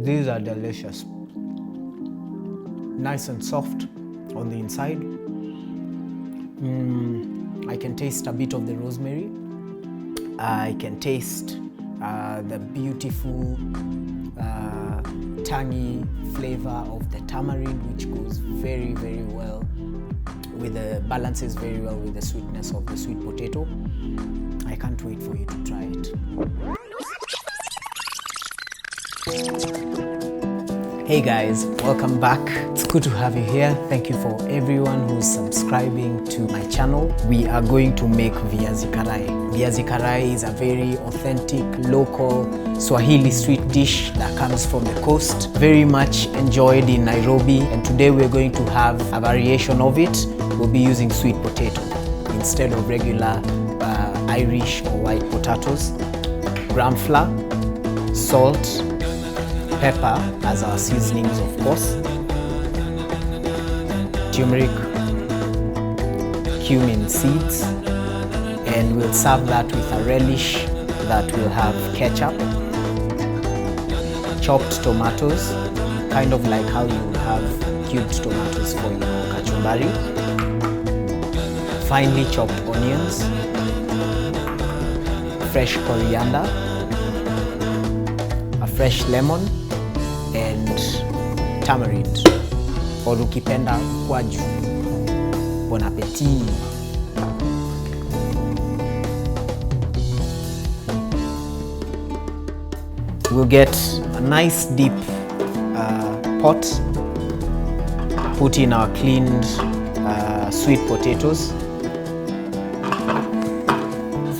These are delicious. Nice and soft on the inside. I can taste a bit of the rosemary. I can taste the beautiful tangy flavor of the tamarind, which goes very, very well with the balances very well with the sweetness of the sweet potato. I can't wait for you to try it. Hey guys, welcome back. It's good to have you here. Thank you for everyone who's subscribing to my channel. We are going to make Viazi Karai. Viazi Karai is a very authentic, local Swahili street dish that comes from the coast. Very much enjoyed in Nairobi, and today we're going to have a variation of it. We'll be using sweet potato instead of regular Irish or white potatoes. Gram flour, salt, pepper as our seasonings, of course, turmeric, cumin seeds, and we'll serve that with a relish that will have ketchup, chopped tomatoes, kind of like how you would have cubed tomatoes for your kachumbari, finely chopped onions, fresh coriander, a fresh lemon, and tamarind, or ukipenda kwaju. Bon appetit! We'll get a nice deep pot, put in our cleaned sweet potatoes,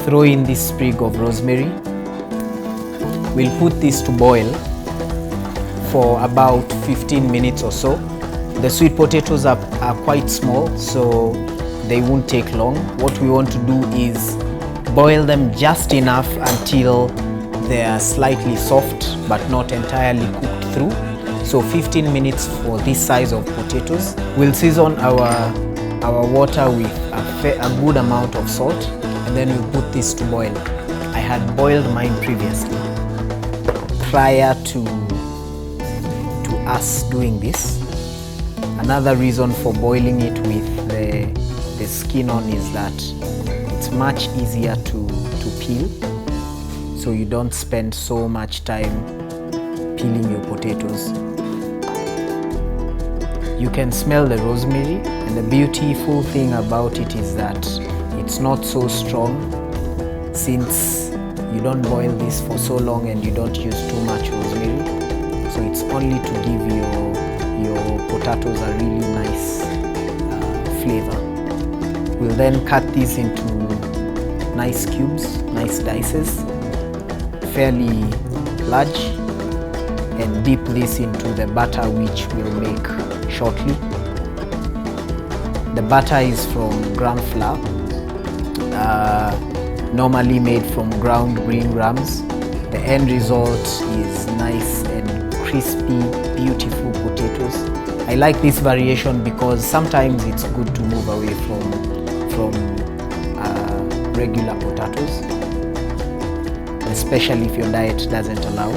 throw in this sprig of rosemary. We'll put this to boil for about 15 minutes or so. The sweet potatoes are quite small, so they won't take long. What we want to do is boil them just enough until they are slightly soft but not entirely cooked through. So 15 minutes for this size of potatoes. We'll season our water with a good amount of salt, and then we'll put this to boil. I had boiled mine previously prior to us doing this. Another reason for boiling it with the skin on is that it's much easier to peel, so you don't spend so much time peeling your potatoes. You can smell the rosemary, and the beautiful thing about it is that it's not so strong, since you don't boil this for so long and you don't use too much rosemary. So it's only to give your potatoes a really nice flavor. We'll then cut these into nice cubes, nice dices, fairly large, and dip this into the batter, which we'll make shortly. The butter is from gram flour, normally made from ground green grams. The end result is nice and crispy, beautiful potatoes. I like this variation because sometimes it's good to move away from regular potatoes, especially if your diet doesn't allow.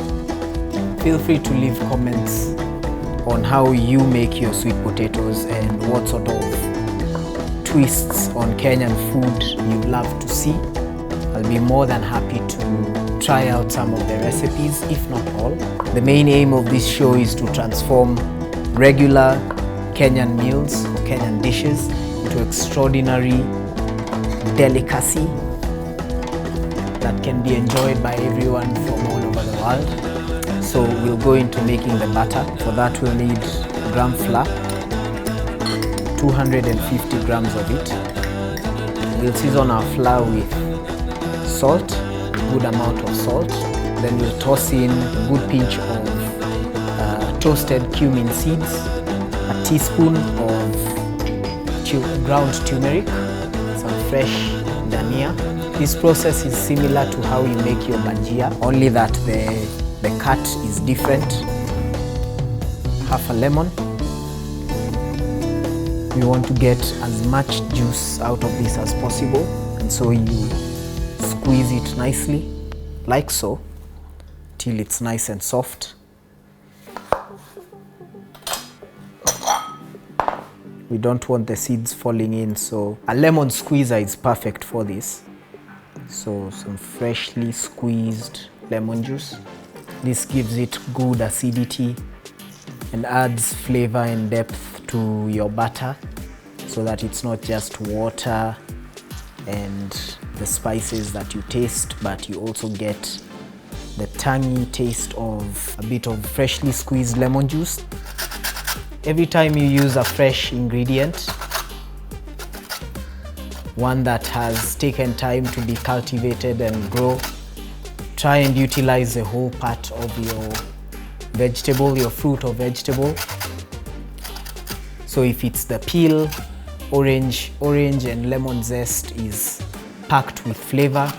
Feel free to leave comments on how you make your sweet potatoes and what sort of twists on Kenyan food you'd love to see. I'll be more than happy to try out some of the recipes, if not all. The main aim of this show is to transform regular Kenyan meals, Kenyan dishes, into extraordinary delicacy that can be enjoyed by everyone from all over the world. So we'll go into making the batter. For that we'll need gram flour, 250 grams of it. We'll season our flour with salt, a good amount of salt. Then we'll toss in a good pinch of toasted cumin seeds, a teaspoon of ground turmeric, some fresh dhania. This process is similar to how you make your bhajia, only that the cut is different. Half a lemon. We want to get as much juice out of this as possible, and so you squeeze it nicely, like so, till it's nice and soft. We don't want the seeds falling in, so a lemon squeezer is perfect for this. So some freshly squeezed lemon juice. This gives it good acidity and adds flavor and depth to your batter so that it's not just water and the spices that you taste, but you also get the tangy taste of a bit of freshly squeezed lemon juice. Every time you use a fresh ingredient, one that has taken time to be cultivated and grow, try and utilize the whole part of your vegetable, your fruit or vegetable. So if it's the peel, orange and lemon zest is packed with flavor,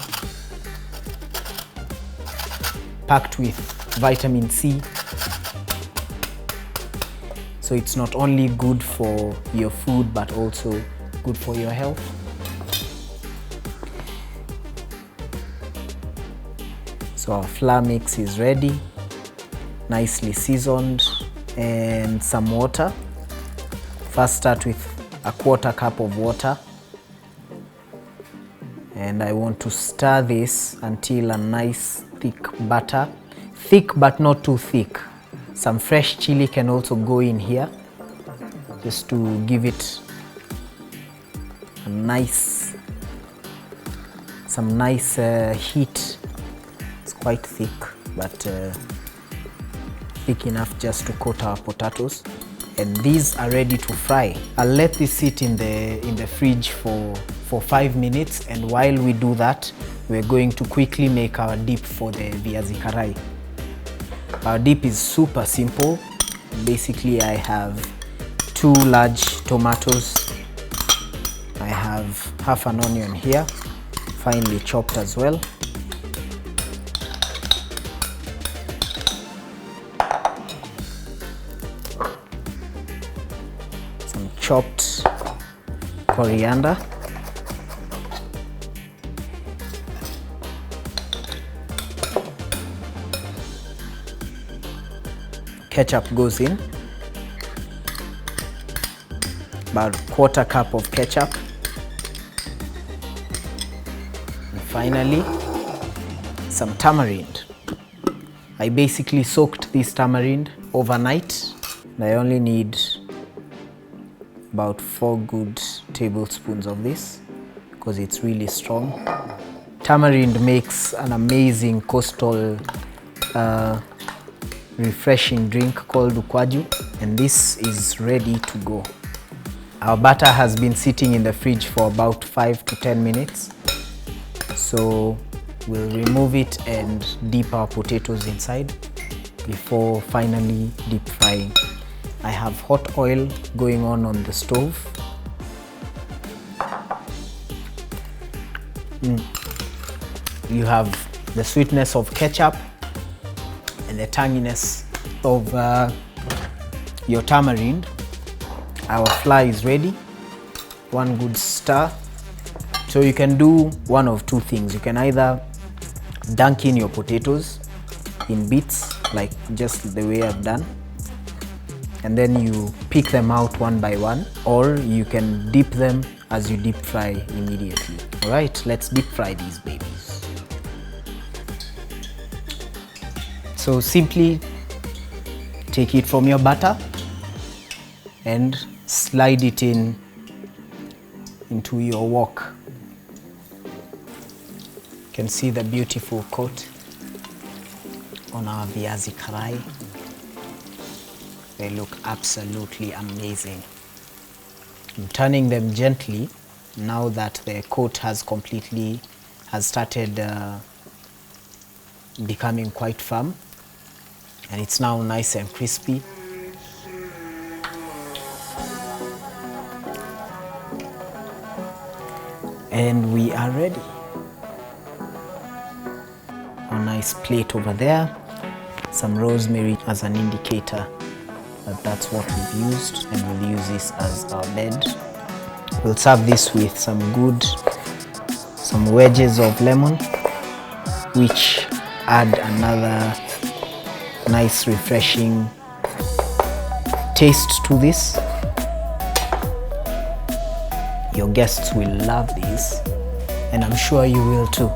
packed with vitamin C. So it's not only good for your food, but also good for your health. So our flour mix is ready, nicely seasoned, and some water. First start with a 1/4 cup of water. And I want to stir this until a nice thick batter. Thick but not too thick. Some fresh chili can also go in here, just to give it a nice, some nice heat. It's quite thick, but thick enough just to coat our potatoes. And these are ready to fry. I'll let this sit in the fridge for 5 minutes, and while we do that, we're going to quickly make our dip for the Viazi Karai. Our dip is super simple. Basically, I have 2 large tomatoes. I have half an onion here, finely chopped as well. Some chopped coriander. Ketchup goes in, about 1/4 cup of ketchup. And finally, some tamarind. I basically soaked this tamarind overnight, and I only need about 4 good tablespoons of this because it's really strong. Tamarind makes an amazing coastal refreshing drink called ukwaju, and this is ready to go. Our batter has been sitting in the fridge for about 5 to 10 minutes. So we'll remove it and dip our potatoes inside before finally deep frying. I have hot oil going on the stove. You have the sweetness of ketchup and the tanginess of your tamarind. Our flour is ready. 1 good stir. So you can do one of 2 things. You can either dunk in your potatoes in bits, like just the way I've done, and then you pick them out one by one, or you can dip them as you deep fry immediately. All right, let's deep fry these babies. So simply take it from your batter and slide it into your wok. You can see the beautiful coat on our Viazi Karai. They look absolutely amazing. I'm turning them gently now that the coat has started becoming quite firm, and it's now nice and crispy. And we are ready. A nice plate over there, some rosemary as an indicator that that's what we've used, and we'll use this as our bed. We'll serve this with some wedges of lemon, which add another nice refreshing taste to this. guests will love these, and I'm sure you will too.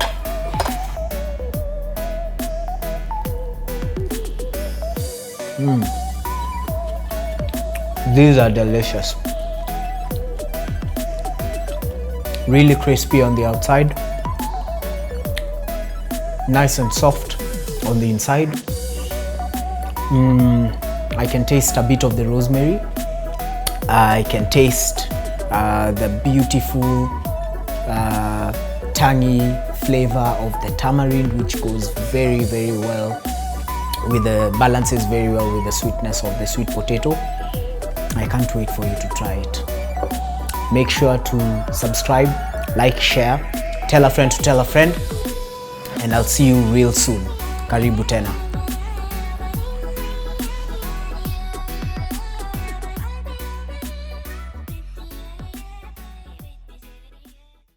These are delicious. Really crispy on the outside, nice and soft on the inside. I can taste a bit of the rosemary. I can taste the beautiful tangy flavor of the tamarind, which goes very, very well with the balances very well with the sweetness of the sweet potato. I can't wait for you to try it. Make sure to subscribe, like, share, tell a friend to tell a friend, and I'll see you real soon. Karibu tena.